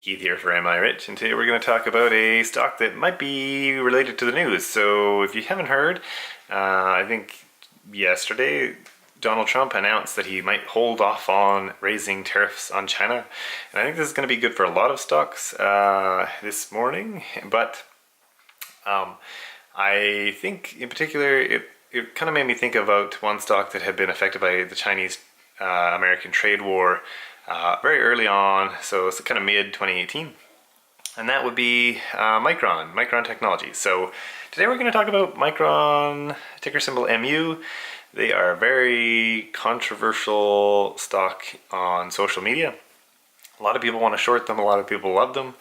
Keith here for Am I Rich, and today we're going to talk about a stock that might be related to the news. So if you haven't heard, I think yesterday Donald Trump announced that he might hold off on raising tariffs on China. And I think this is going to be good for a lot of stocks this morning, but I think in particular it kind of made me think about one stock that had been affected by the Chinese American trade war very early on, so it's kind of mid 2018, and that would be Micron Technologies. So today we're going to talk about Micron, ticker symbol MU. They are a very controversial stock on social media. A lot of people want to short them, a lot of people love them.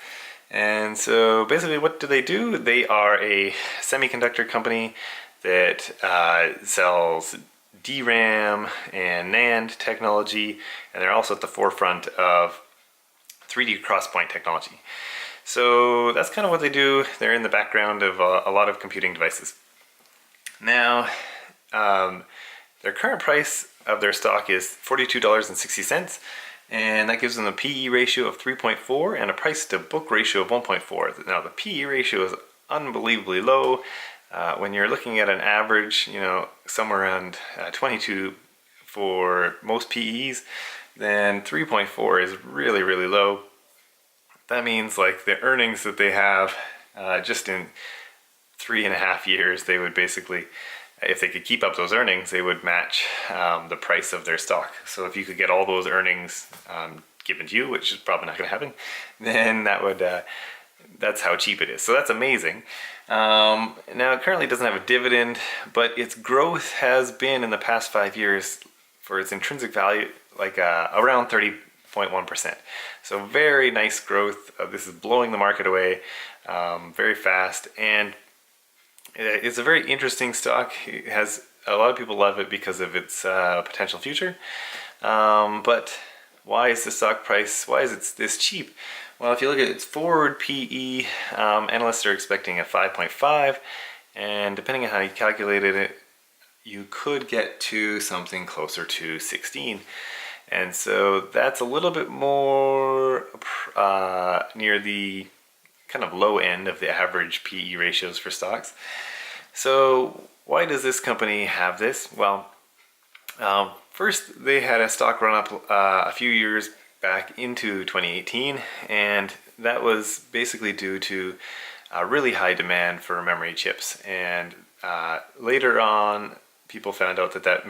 And so basically what do? They are a semiconductor company that sells DRAM and NAND technology, and they're also at the forefront of 3D crosspoint technology. So that's kind of what they do. They're in the background of a lot of computing devices. Now, their current price of their stock is $42.60, and that gives them a PE ratio of 3.4 and a price to book ratio of 1.4. Now the PE ratio is unbelievably low. When you're looking at an average, somewhere around 22 for most PEs, then 3.4 is really, really low. That means like the earnings that they have just in 3.5 years, they would basically, if they could keep up those earnings, they would match the price of their stock. So if you could get all those earnings given to you, which is probably not going to happen, then that's how cheap it is. So that's amazing. Now it currently doesn't have a dividend, but its growth has been in the past 5 years for its intrinsic value like around 30.1%. So very nice growth. This is blowing the market away very fast, and it's a very interesting stock. It has a lot of people love it because of its potential future. But why is the stock price? Why is it this cheap? Well, if you look at its forward PE, analysts are expecting a 5.5, and depending on how you calculated it, you could get to something closer to 16. And so that's a little bit more near the kind of low end of the average PE ratios for stocks. So why does this company have this? Well, first they had a stock run up a few years back into 2018, and that was basically due to really high demand for memory chips. And later on, people found out that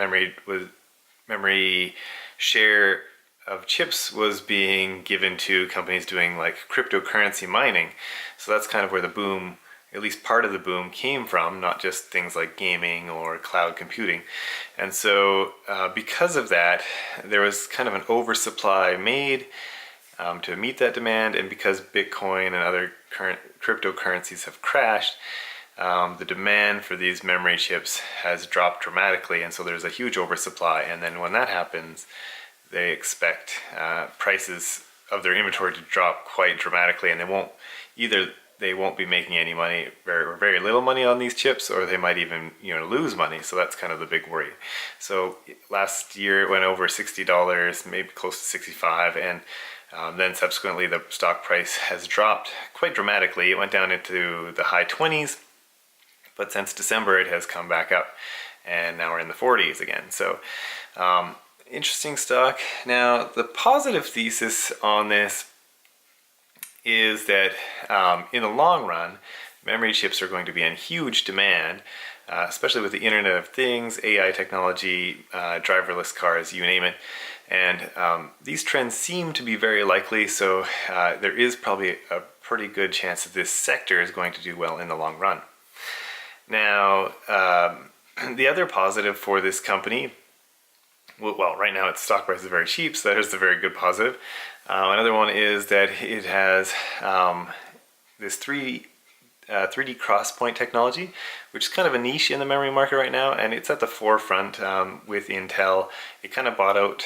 memory share of chips was being given to companies doing like cryptocurrency mining. So that's kind of where the boom, at least part of the boom, came from, not just things like gaming or cloud computing. And so because of that, there was kind of an oversupply made to meet that demand, and because Bitcoin and other current cryptocurrencies have crashed, the demand for these memory chips has dropped dramatically, and so there's a huge oversupply. And then when that happens, they expect prices of their inventory to drop quite dramatically, and they won't be making any money, very little money on these chips, or they might even lose money. So that's kind of the big worry. So last year it went over $60, maybe close to 65, and then subsequently the stock price has dropped quite dramatically. It went down into the high 20s, but since December it has come back up, and now we're in the 40s again. So interesting stock. Now the positive thesis on this is that in the long run, memory chips are going to be in huge demand, especially with the Internet of Things, AI technology, driverless cars, you name it. And these trends seem to be very likely, so there is probably a pretty good chance that this sector is going to do well in the long run. Now, the other positive for this company, well, right now its stock price is very cheap, so that is a very good positive. Another one is that it has this 3D crosspoint technology, which is kind of a niche in the memory market right now, and it's at the forefront with Intel. It kind of bought out,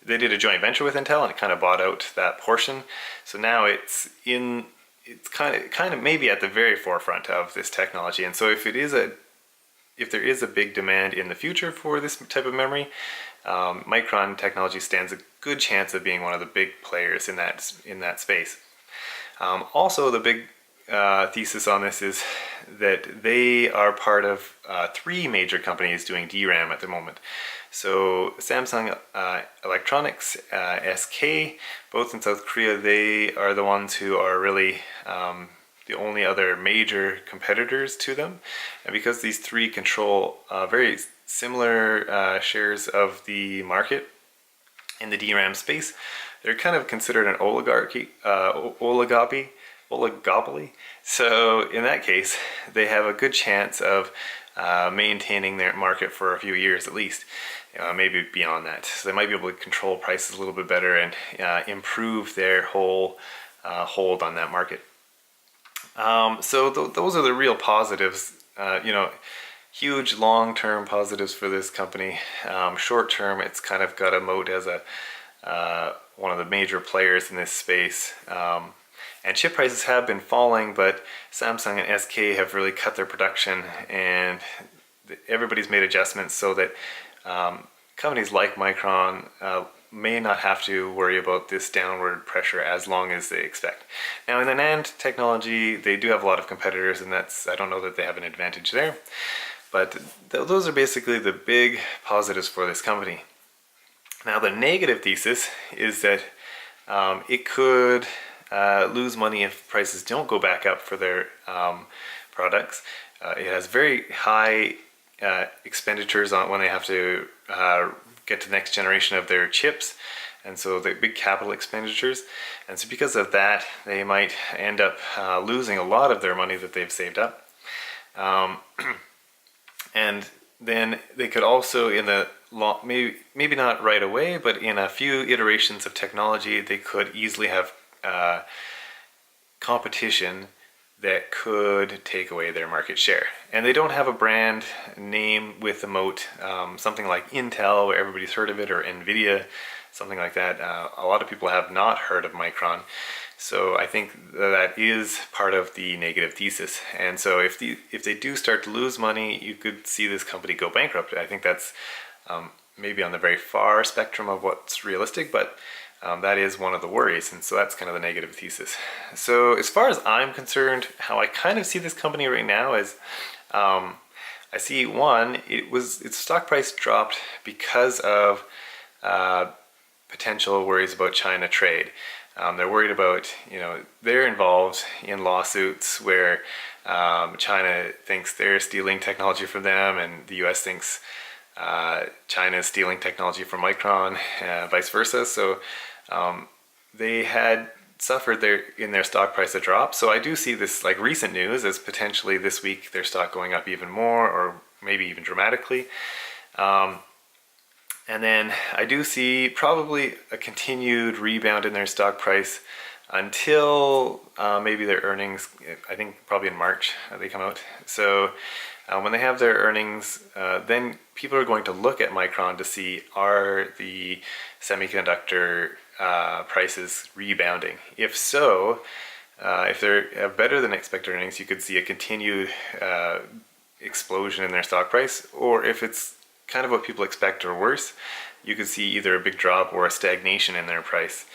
they did a joint venture with Intel, and it kind of bought out that portion. So now it's kind of maybe at the very forefront of this technology. And so if there is a big demand in the future for this type of memory, Micron Technology stands a good chance of being one of the big players in that space. Also, the big thesis on this is that they are part of 3 major companies doing DRAM at the moment. So Samsung Electronics, SK, both in South Korea, they are the ones who are really the only other major competitors to them. And because these 3 control very similar shares of the market in the DRAM space, they're kind of considered an oligopoly. So in that case, they have a good chance of maintaining their market for a few years at least, maybe beyond that. So they might be able to control prices a little bit better and improve their whole hold on that market. So those are the real positives. Huge long-term positives for this company. Short-term, it's kind of got a moat as one of the major players in this space. And chip prices have been falling, but Samsung and SK have really cut their production, and everybody's made adjustments so that companies like Micron may not have to worry about this downward pressure as long as they expect. Now in the NAND technology, they do have a lot of competitors, and I don't know that they have an advantage there. But those are basically the big positives for this company. Now the negative thesis is that it could lose money if prices don't go back up for their products. It has very high expenditures on when they have to get to the next generation of their chips, and so the big capital expenditures. And so because of that, they might end up losing a lot of their money that they've saved up. And then they could also, in the maybe not right away, but in a few iterations of technology, they could easily have competition that could take away their market share. And they don't have a brand name with a moat, something like Intel, where everybody's heard of it, or Nvidia, something like that. A lot of people have not heard of Micron. So I think that is part of the negative thesis. And so if they do start to lose money, you could see this company go bankrupt. I think that's maybe on the very far spectrum of what's realistic, but that is one of the worries. And so that's kind of the negative thesis. So as far as I'm concerned, how I kind of see this company right now is I see one, its stock price dropped because of potential worries about China trade. They're worried about, they're involved in lawsuits where China thinks they're stealing technology from them, and the US thinks China is stealing technology from Micron, vice versa. So they had suffered in their stock price a drop. So I do see this, like recent news, as potentially this week their stock going up even more, or maybe even dramatically. And then I do see probably a continued rebound in their stock price until maybe their earnings. I think probably in March they come out. So when they have their earnings, then people are going to look at Micron to see, are the semiconductor prices rebounding? If so, if they're better than expected earnings, you could see a continued explosion in their stock price. Or if it's kind of what people expect or worse, you could see either a big drop or a stagnation in their price.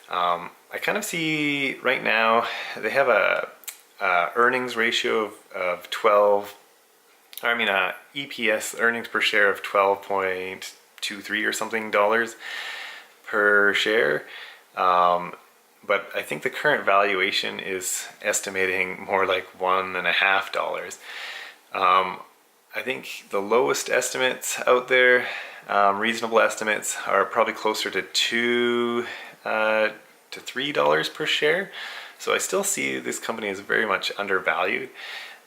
I kind of see right now they have a earnings ratio of 12. EPS, earnings per share, of 12.23 or something dollars per share. But I think the current valuation is estimating more like $1.50. I think the lowest estimates out there, reasonable estimates, are probably closer to $2 to $3 per share. So I still see this company as very much undervalued.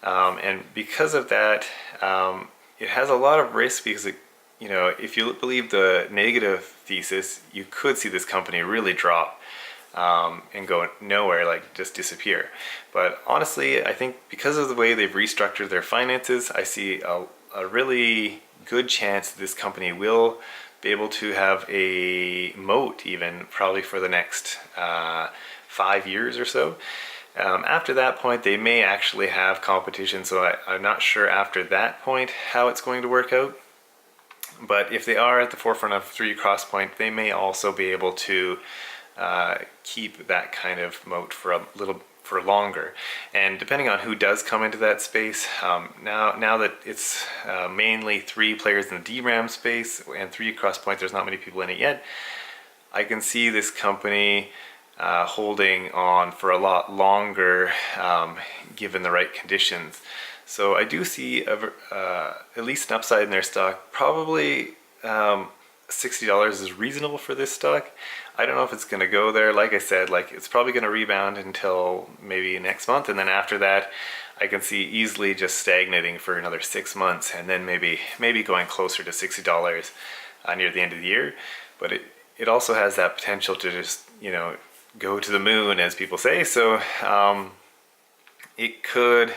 And because of that, it has a lot of risk, because if you believe the negative thesis, you could see this company really drop and go nowhere, like just disappear. But honestly, I think because of the way they've restructured their finances, I see a really good chance this company will be able to have a moat, even probably for the next 5 years or so. After that point, they may actually have competition, so I'm not sure after that point how it's going to work out. But if they are at the forefront of 3 cross point, they may also be able to keep that kind of moat for longer. And depending on who does come into that space, now that it's mainly 3 players in the DRAM space and 3 cross point, there's not many people in it yet. I can see this company holding on for a lot longer, given the right conditions. So I do see at least an upside in their stock. Probably $60 is reasonable for this stock. I don't know if it's going to go there. Like I said, it's probably going to rebound until maybe next month, and then after that, I can see easily just stagnating for another 6 months, and then maybe going closer to $60 near the end of the year. But it also has that potential to just go to the moon, as people say. So it could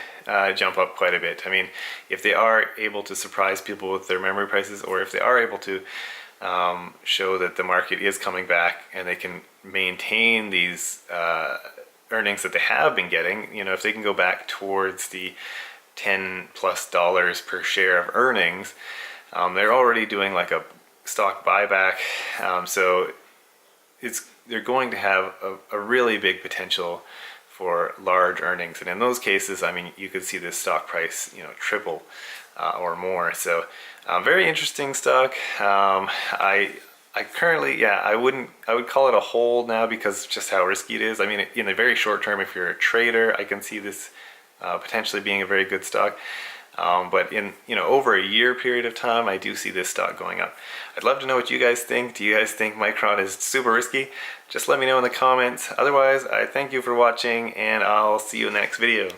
jump up quite a bit. I mean, if they are able to surprise people with their memory prices, or if they are able to show that the market is coming back and they can maintain these earnings that they have been getting, if they can go back towards the $10+ per share of earnings, they're already doing like a stock buyback, so they're going to have a really big potential for large earnings, and in those cases, I mean, you could see this stock price, triple or more. So very interesting stock. I currently, I would call it a hold now because of just how risky it is. I mean, in the very short term, if you're a trader, I can see this potentially being a very good stock. But in over a year period of time, I do see this stock going up. I'd love to know what you guys think. Do you guys think Micron is super risky? Just let me know in the comments. Otherwise, I thank you for watching, and I'll see you in the next video.